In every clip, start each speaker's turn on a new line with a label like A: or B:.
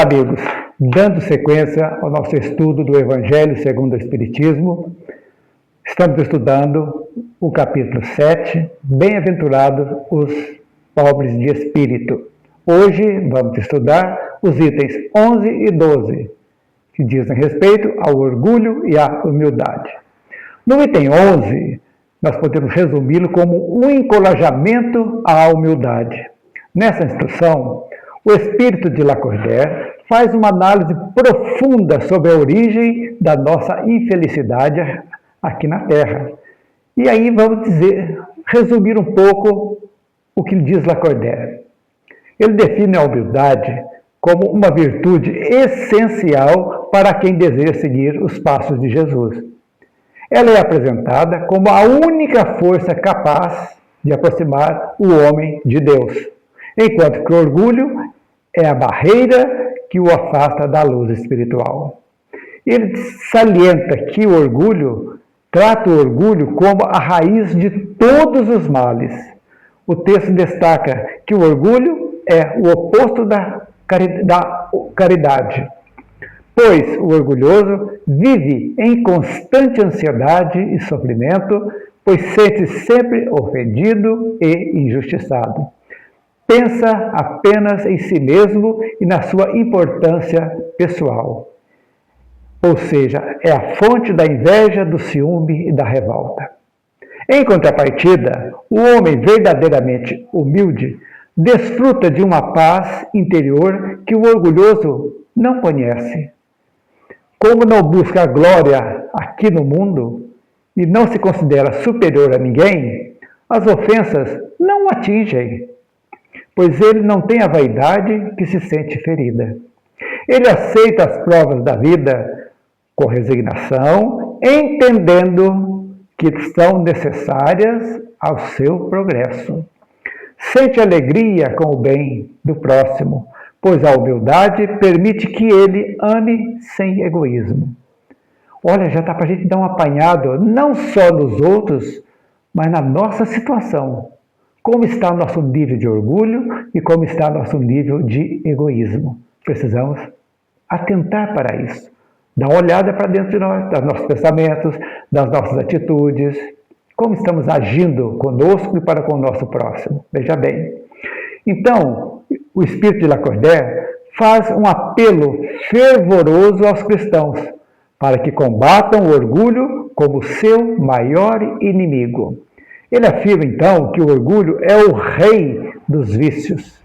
A: amigos, dando sequência ao nosso estudo do Evangelho segundo o Espiritismo, estamos estudando o capítulo 7, Bem-aventurados os pobres de espírito. Hoje vamos estudar os itens 11 e 12, que dizem respeito ao orgulho e à humildade. No item 11, nós podemos resumi-lo como um encorajamento à humildade. Nessa instrução, o espírito de Lacordaire faz uma análise profunda sobre a origem da nossa infelicidade aqui na Terra. E aí vamos resumir um pouco o que diz Lacordaire. Ele define a humildade como uma virtude essencial para quem deseja seguir os passos de Jesus. Ela é apresentada como a única força capaz de aproximar o homem de Deus, enquanto que o orgulho é a barreira que o afasta da luz espiritual. Ele salienta que o orgulho trata o orgulho como a raiz de todos os males. O texto destaca que o orgulho é o oposto da caridade, pois o orgulhoso vive em constante ansiedade e sofrimento, pois sente-se sempre ofendido e injustiçado. Pensa apenas em si mesmo e na sua importância pessoal. Ou seja, é a fonte da inveja, do ciúme e da revolta. Em contrapartida, o homem verdadeiramente humilde desfruta de uma paz interior que o orgulhoso não conhece. Como não busca a glória aqui no mundo e não se considera superior a ninguém, as ofensas não o atingem, pois ele não tem a vaidade que se sente ferida. Ele aceita as provas da vida com resignação, entendendo que são necessárias ao seu progresso. Sente alegria com o bem do próximo, pois a humildade permite que ele ame sem egoísmo. Olha, já está para a gente dar um apanhado, não só nos outros, mas na nossa situação. Como está o nosso nível de orgulho e como está o nosso nível de egoísmo. Precisamos atentar para isso. Dar uma olhada para dentro de nós, dos nossos pensamentos, das nossas atitudes, como estamos agindo conosco e para com o nosso próximo. Veja bem. Então, o espírito de Lacordaire faz um apelo fervoroso aos cristãos para que combatam o orgulho como seu maior inimigo. Ele afirma, então, que o orgulho é o rei dos vícios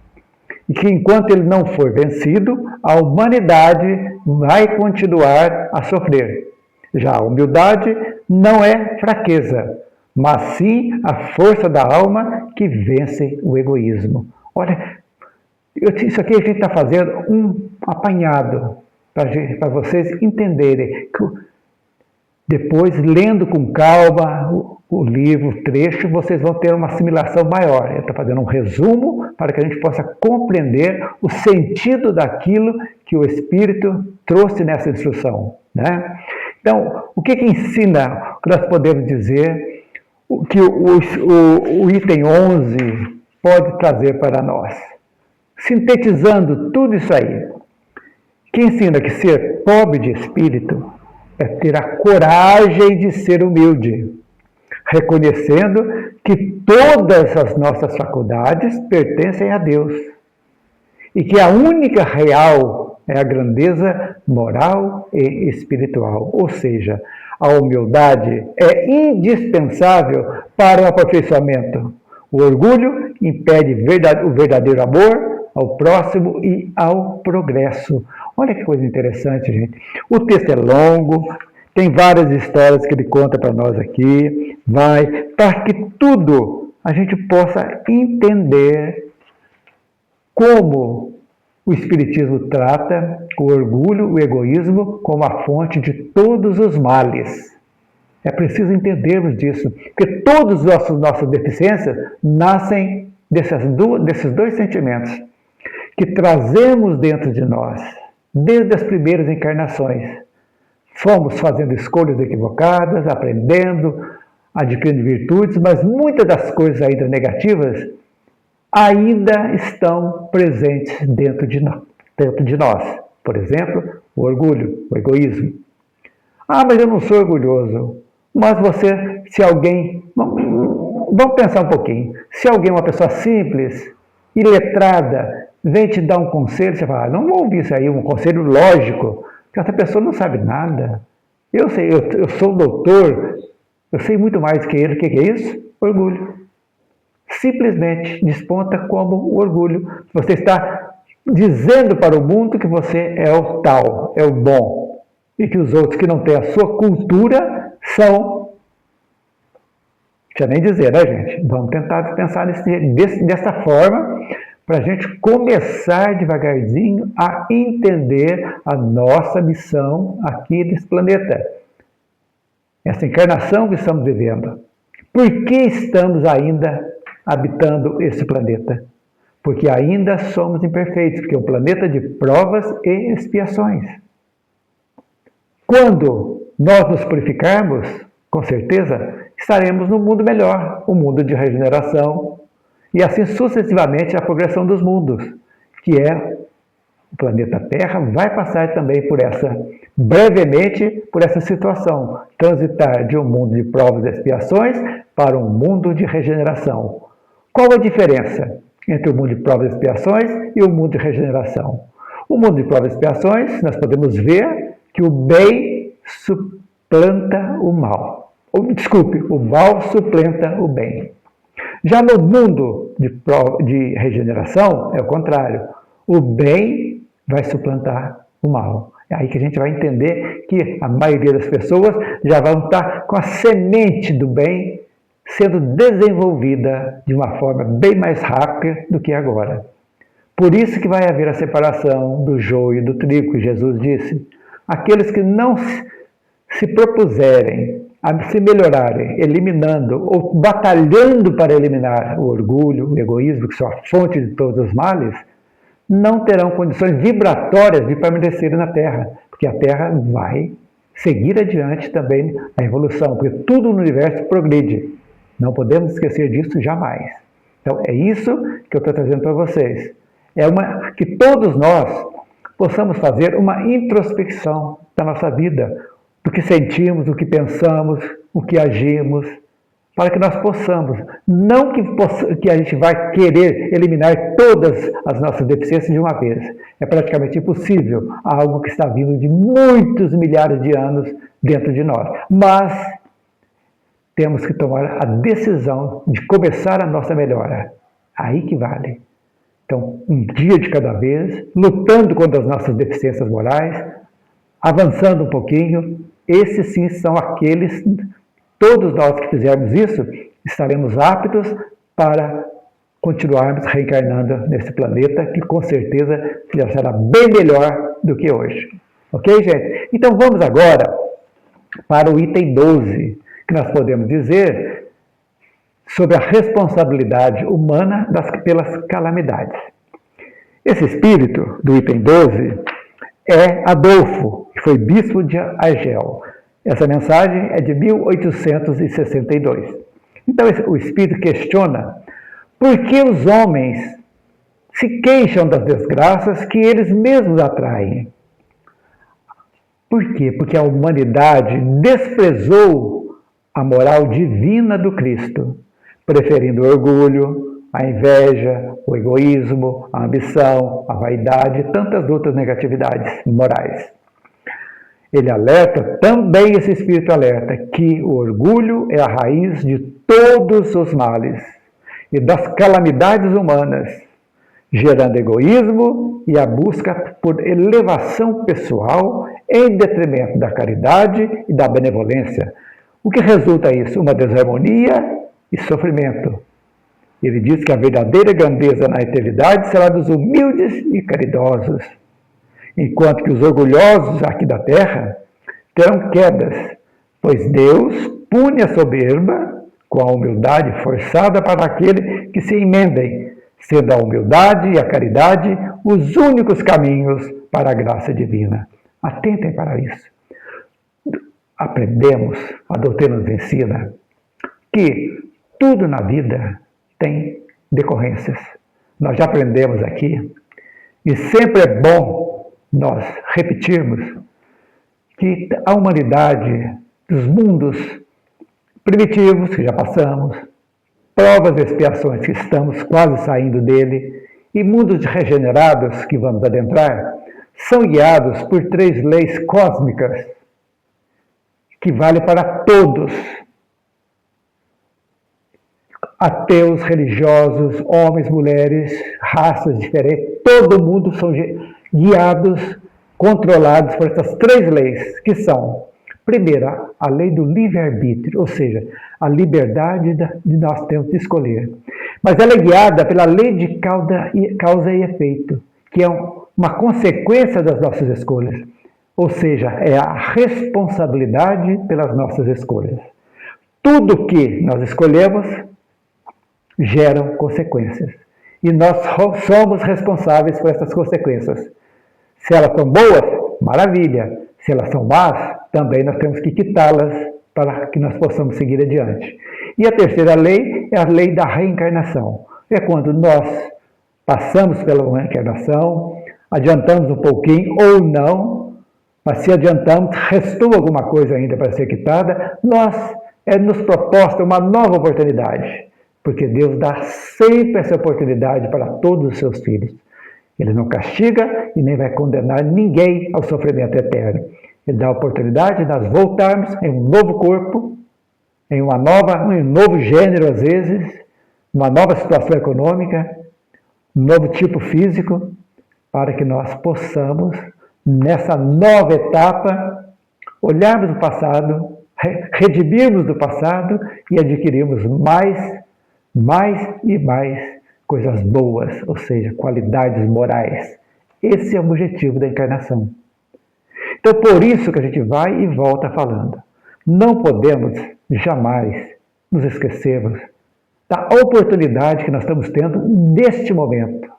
A: e que, enquanto ele não for vencido, a humanidade vai continuar a sofrer. Já a humildade não é fraqueza, mas sim a força da alma que vence o egoísmo. Olha, isso aqui a gente está fazendo um apanhado para vocês entenderem. Depois, lendo com calma o livro, o trecho, vocês vão ter uma assimilação maior. Eu estou fazendo um resumo para que a gente possa compreender o sentido daquilo que o Espírito trouxe nessa instrução, né? Então, o que ensina, o que nós podemos dizer, o que o item 11 pode trazer para nós? Sintetizando tudo isso aí, que ensina que ser pobre de espírito é ter a coragem de ser humilde, reconhecendo que todas as nossas faculdades pertencem a Deus e que a única real é a grandeza moral e espiritual. Ou seja, a humildade é indispensável para o aperfeiçoamento. O orgulho impede o verdadeiro amor ao próximo e ao progresso. Olha que coisa interessante, gente. O texto é longo, tem várias histórias que ele conta para nós aqui, para que tudo a gente possa entender como o Espiritismo trata o orgulho, o egoísmo, como a fonte de todos os males. É preciso entendermos disso, porque todas as nossas deficiências nascem desses dois sentimentos que trazemos dentro de nós, desde as primeiras encarnações. Fomos fazendo escolhas equivocadas, aprendendo, adquirindo virtudes, mas muitas das coisas ainda negativas ainda estão presentes dentro de nós. Por exemplo, o orgulho, o egoísmo. Ah, mas eu não sou orgulhoso. Mas você, se alguém... Vamos pensar um pouquinho. Se alguém, uma pessoa simples, iletrada, vem te dar um conselho, você fala, não vou ouvir isso aí, um conselho lógico, porque essa pessoa não sabe nada. Eu sei, eu sou doutor, eu sei muito mais que ele. O que é isso? Orgulho. Simplesmente desponta como orgulho. Você está dizendo para o mundo que você é o tal, é o bom, e que os outros que não têm a sua cultura são... Não precisa nem dizer, né, gente? Vamos tentar pensar dessa forma, para a gente começar devagarzinho a entender a nossa missão aqui nesse planeta. Essa encarnação que estamos vivendo. Por que estamos ainda habitando esse planeta? Porque ainda somos imperfeitos, porque é um planeta de provas e expiações. Quando nós nos purificarmos, com certeza, estaremos no mundo melhor, o mundo de regeneração, e assim sucessivamente a progressão dos mundos, que é o planeta Terra, vai passar também por brevemente, por essa situação, transitar de um mundo de provas e expiações para um mundo de regeneração. Qual a diferença entre o mundo de provas e expiações e o mundo de regeneração? O mundo de provas e expiações, nós podemos ver que o bem suplanta o mal. Desculpe, o mal suplanta o bem. Já no mundo de regeneração, é o contrário. O bem vai suplantar o mal. É aí que a gente vai entender que a maioria das pessoas já vão estar com a semente do bem sendo desenvolvida de uma forma bem mais rápida do que agora. Por isso que vai haver a separação do joio e do trigo, que Jesus disse. Aqueles que não se propuserem a se melhorarem, eliminando ou batalhando para eliminar o orgulho, o egoísmo, que são a fonte de todos os males, não terão condições vibratórias de permanecerem na Terra, porque a Terra vai seguir adiante também a evolução, porque tudo no universo progride. Não podemos esquecer disso jamais. Então, é isso que eu estou trazendo para vocês. Que todos nós possamos fazer uma introspecção da nossa vida, do que sentimos, do que pensamos, o que agimos, para que nós possamos, não que a gente vai querer eliminar todas as nossas deficiências de uma vez. É praticamente impossível, algo que está vindo de muitos milhares de anos dentro de nós. Mas temos que tomar a decisão de começar a nossa melhora. Aí que vale. Então, um dia de cada vez, lutando contra as nossas deficiências morais, avançando um pouquinho. Esses sim são aqueles, todos nós que fizermos isso, estaremos aptos para continuarmos reencarnando nesse planeta, que com certeza já será bem melhor do que hoje. Ok, gente? Então vamos agora para o item 12, que nós podemos dizer sobre a responsabilidade humana pelas calamidades. Esse espírito do item 12 é Adolfo, que foi bispo de Argel. Essa mensagem é de 1862. Então, o Espírito questiona por que os homens se queixam das desgraças que eles mesmos atraem. Por quê? Porque a humanidade desprezou a moral divina do Cristo, preferindo o orgulho, a inveja, o egoísmo, a ambição, a vaidade e tantas outras negatividades morais. Ele alerta, também esse Espírito alerta, que o orgulho é a raiz de todos os males e das calamidades humanas, gerando egoísmo e a busca por elevação pessoal em detrimento da caridade e da benevolência. O que resulta isso? Uma desarmonia e sofrimento. Ele diz que a verdadeira grandeza na eternidade será dos humildes e caridosos, enquanto que os orgulhosos aqui da terra terão quedas, pois Deus pune a soberba com a humildade forçada para aquele que se emendem, sendo a humildade e a caridade os únicos caminhos para a graça divina. Atentem para isso. Aprendemos, a doutrina nos ensina, que tudo na vida tem decorrências. Nós já aprendemos aqui, e sempre é bom nós repetirmos que a humanidade, dos mundos primitivos que já passamos, provas e expiações que estamos quase saindo dele, e mundos regenerados que vamos adentrar, são guiados por 3 leis cósmicas que valem para todos. Ateus, religiosos, homens, mulheres, raças diferentes, todo mundo são guiados, controlados por essas 3 leis, que são, primeira, a lei do livre-arbítrio, ou seja, a liberdade de nós temos de escolher. Mas ela é guiada pela lei de causa e efeito, que é uma consequência das nossas escolhas. Ou seja, é a responsabilidade pelas nossas escolhas. Tudo que nós escolhemos geram consequências. E nós somos responsáveis por essas consequências. Se elas são boas, maravilha. Se elas são más, também nós temos que quitá-las para que nós possamos seguir adiante. E a terceira lei é a lei da reencarnação. É quando nós passamos pela reencarnação, adiantamos um pouquinho ou não, mas se adiantamos, restou alguma coisa ainda para ser quitada, nos proposta uma nova oportunidade, porque Deus dá sempre essa oportunidade para todos os seus filhos. Ele não castiga e nem vai condenar ninguém ao sofrimento eterno. Ele dá a oportunidade de nós voltarmos em um novo corpo, em um novo gênero às vezes, uma nova situação econômica, um novo tipo físico, para que nós possamos, nessa nova etapa, olharmos o passado, redimirmos do passado e adquirirmos mais e mais coisas boas, ou seja, qualidades morais. Esse é o objetivo da encarnação. Então, por isso que a gente vai e volta falando. Não podemos jamais nos esquecermos da oportunidade que nós estamos tendo neste momento.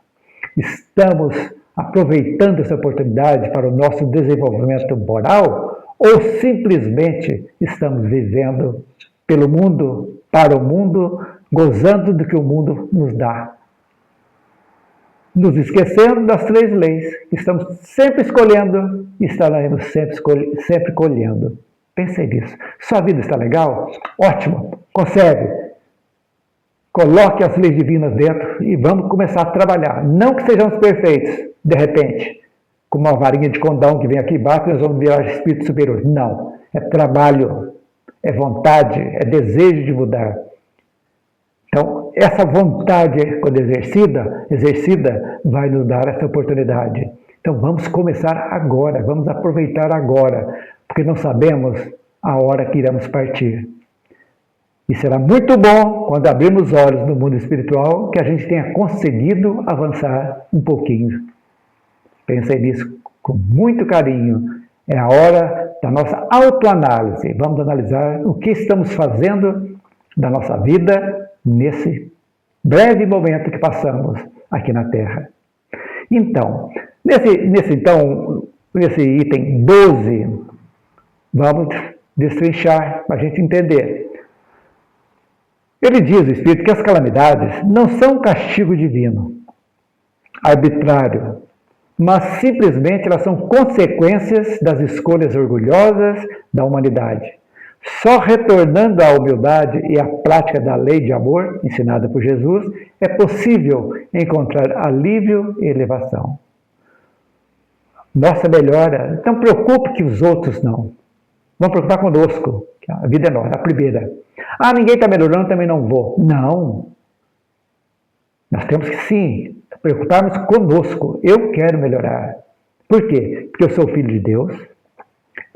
A: Estamos aproveitando essa oportunidade para o nosso desenvolvimento moral ou simplesmente estamos vivendo pelo mundo, para o mundo, gozando do que o mundo nos dá? Nos esquecendo das 3 leis, que estamos sempre escolhendo e estaremos sempre colhendo. Pensei nisso. Sua vida está legal? Ótimo, consegue. Coloque as leis divinas dentro e vamos começar a trabalhar. Não que sejamos perfeitos, de repente, com uma varinha de condão que vem aqui e bate, nós vamos virar espírito superior. Não, é trabalho, é vontade, é desejo de mudar. Então, essa vontade, quando exercida, vai nos dar essa oportunidade. Então, vamos começar agora, vamos aproveitar agora, porque não sabemos a hora que iremos partir. E será muito bom, quando abrirmos os olhos no mundo espiritual, que a gente tenha conseguido avançar um pouquinho. Pensei nisso com muito carinho. É a hora da nossa autoanálise. Vamos analisar o que estamos fazendo da nossa vida nesse breve momento que passamos aqui na Terra. Então, nesse item 12, vamos destrinchar para a gente entender. Ele diz, o Espírito, que as calamidades não são castigo divino, arbitrário, mas simplesmente elas são consequências das escolhas orgulhosas da humanidade. Só retornando à humildade e à prática da lei de amor, ensinada por Jesus, é possível encontrar alívio e elevação. Nossa melhora, não preocupe que os outros não. Vamos preocupar conosco, que a vida é nossa, a primeira. Ah, ninguém está melhorando, também não vou. Não. Nós temos que sim preocuparmos conosco. Eu quero melhorar. Por quê? Porque eu sou filho de Deus.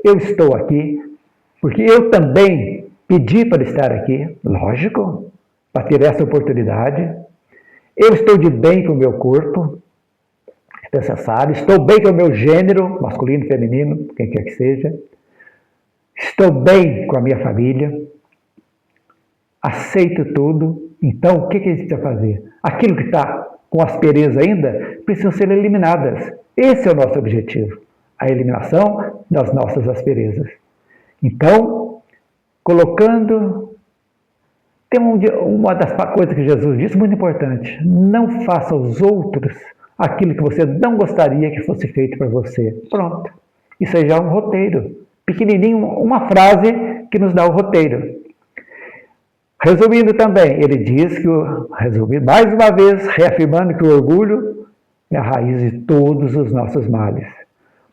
A: Eu estou aqui. Porque eu também pedi para estar aqui. Lógico. Para ter essa oportunidade. Eu estou de bem com o meu corpo. É necessário. Estou bem com o meu gênero, masculino, feminino, quem quer que seja. Estou bem com a minha família. Aceito tudo. Então, o que a gente vai fazer? Aquilo que está com aspereza ainda, precisam ser eliminadas. Esse é o nosso objetivo. A eliminação das nossas asperezas. Então, colocando... Tem uma das coisas que Jesus disse, muito importante. Não faça aos outros aquilo que você não gostaria que fosse feito para você. Pronto. Isso aí já é um roteiro. Pequenininho, uma frase que nos dá o roteiro. Resumindo também, ele diz que, mais uma vez, reafirmando que o orgulho é a raiz de todos os nossos males.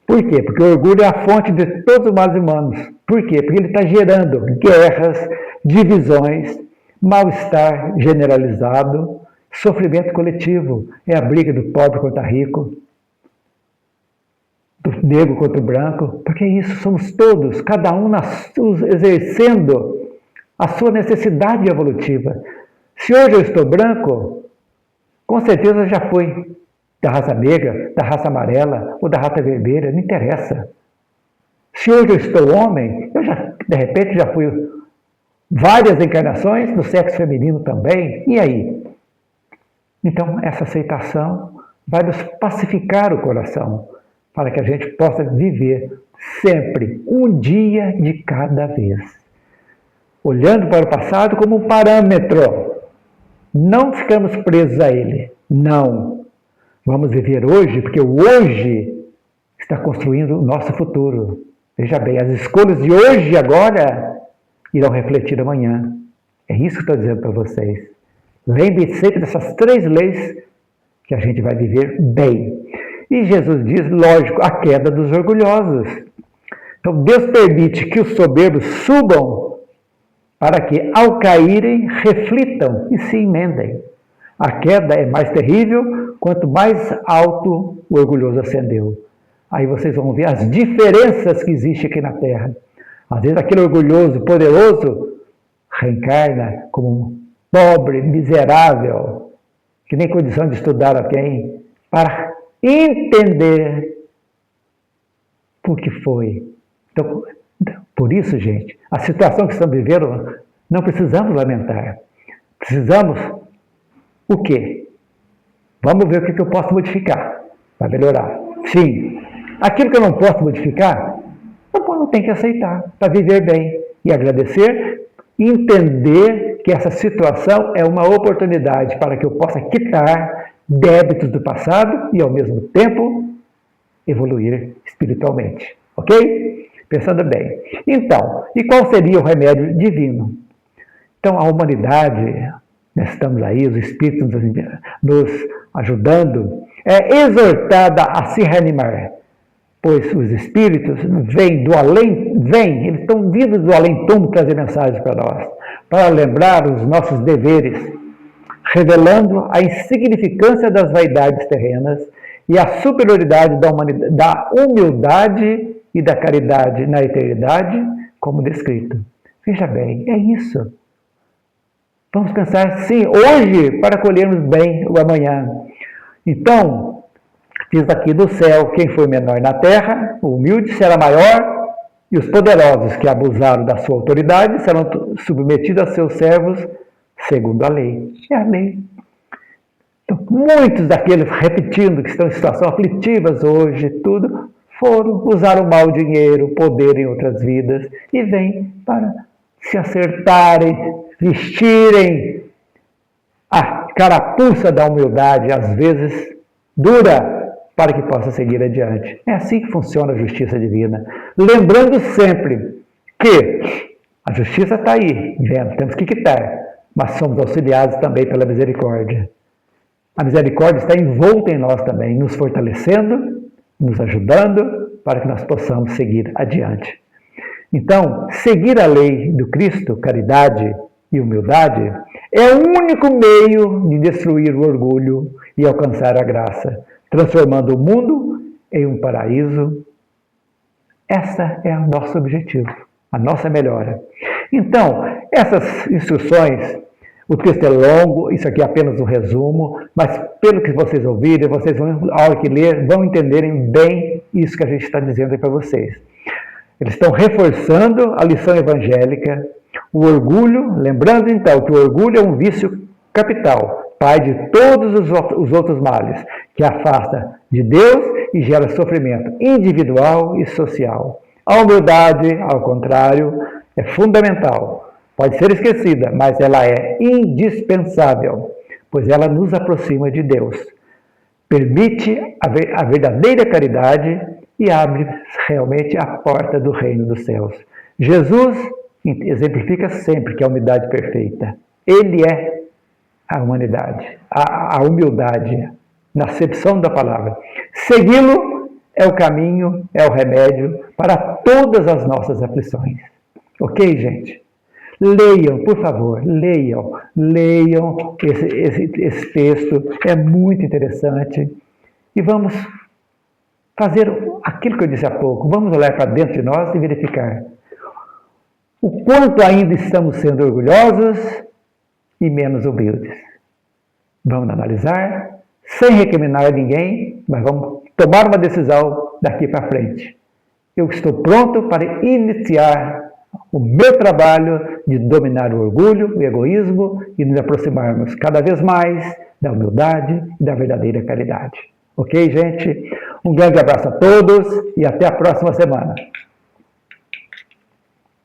A: Por quê? Porque o orgulho é a fonte de todos os males humanos. Por quê? Porque ele está gerando guerras, divisões, mal-estar generalizado, sofrimento coletivo. É a briga do pobre contra o rico, do negro contra o branco. Porque isso somos todos, cada um exercendo a sua necessidade evolutiva. Se hoje eu estou branco, com certeza já fui da raça negra, da raça amarela ou da raça vermelha, não interessa. Se hoje eu estou homem, eu já, de repente, já fui várias encarnações do sexo feminino também. E aí? Então, essa aceitação vai nos pacificar o coração, para que a gente possa viver sempre um dia de cada vez. Olhando para o passado como um parâmetro. Não ficamos presos a ele. Não. Vamos viver hoje, porque o hoje está construindo o nosso futuro. Veja bem, as escolhas de hoje e agora irão refletir amanhã. É isso que estou dizendo para vocês. Lembre-se sempre dessas 3 leis que a gente vai viver bem. E Jesus diz, lógico, a queda dos orgulhosos. Então Deus permite que os soberbos subam para que, ao caírem, reflitam e se emendem. A queda é mais terrível quanto mais alto o orgulhoso ascendeu. Aí vocês vão ver as diferenças que existem aqui na Terra. Às vezes aquele orgulhoso, poderoso, reencarna como um pobre, miserável, que nem condição de estudar a quem, para entender por que foi. Então, por isso, gente, a situação que estamos vivendo, não precisamos lamentar. Precisamos o quê? Vamos ver o que eu posso modificar para melhorar. Sim, aquilo que eu não posso modificar, não tem que aceitar para viver bem e agradecer e entender que essa situação é uma oportunidade para que eu possa quitar débitos do passado e, ao mesmo tempo, evoluir espiritualmente. Ok? Pensando bem. Então, e qual seria o remédio divino? Então, a humanidade, nós estamos aí, os espíritos nos ajudando, é exortada a se reanimar, pois os espíritos vêm do além, eles estão vindos do além-túmulo trazer mensagens para nós, para lembrar os nossos deveres, revelando a insignificância das vaidades terrenas e a superioridade da humildade e da caridade na eternidade, como descrito. Veja bem, é isso. Vamos pensar, sim, hoje, para colhermos bem o amanhã. Então, diz aqui do céu, quem foi menor na terra, o humilde será maior, e os poderosos que abusaram da sua autoridade serão submetidos a seus servos segundo a lei. É a lei. Então, muitos daqueles, repetindo, que estão em situações aflitivas hoje, tudo, usaram mal o dinheiro, o poder em outras vidas, e vêm para se acertarem, vestirem a carapuça da humildade, às vezes dura, para que possa seguir adiante. É assim que funciona a justiça divina. Lembrando sempre que a justiça está aí, vendo, temos que quitar, mas somos auxiliados também pela misericórdia. A misericórdia está envolta em nós também, nos fortalecendo, nos ajudando para que nós possamos seguir adiante. Então, seguir a lei do Cristo, caridade e humildade, é o único meio de destruir o orgulho e alcançar a graça, transformando o mundo em um paraíso. Esse é o nosso objetivo, a nossa melhora. Então, essas instruções, o texto é longo, isso aqui é apenas um resumo, mas pelo que vocês ouvirem, vocês vão, ao hora que ler, vão entenderem bem isso que a gente está dizendo aí para vocês. Eles estão reforçando a lição evangélica, o orgulho, lembrando então que o orgulho é um vício capital, pai de todos os outros males, que afasta de Deus e gera sofrimento individual e social. A humildade, ao contrário, é fundamental. Pode ser esquecida, mas ela é indispensável, pois ela nos aproxima de Deus. permite a verdadeira caridade e abre realmente a porta do reino dos céus. Jesus exemplifica sempre que é a unidade perfeita. Ele é a humanidade, a humildade, na acepção da palavra. Segui-lo é o caminho, é o remédio para todas as nossas aflições. Ok, gente? Leiam, por favor, leiam esse texto, é muito interessante. E vamos fazer aquilo que eu disse há pouco, vamos olhar para dentro de nós e verificar o quanto ainda estamos sendo orgulhosos e menos humildes. Vamos analisar, sem recriminar ninguém, mas vamos tomar uma decisão daqui para frente. Eu estou pronto para iniciar o meu trabalho de dominar o orgulho, o egoísmo e nos aproximarmos cada vez mais da humildade e da verdadeira caridade. Ok, gente? Um grande abraço a todos e até a próxima semana.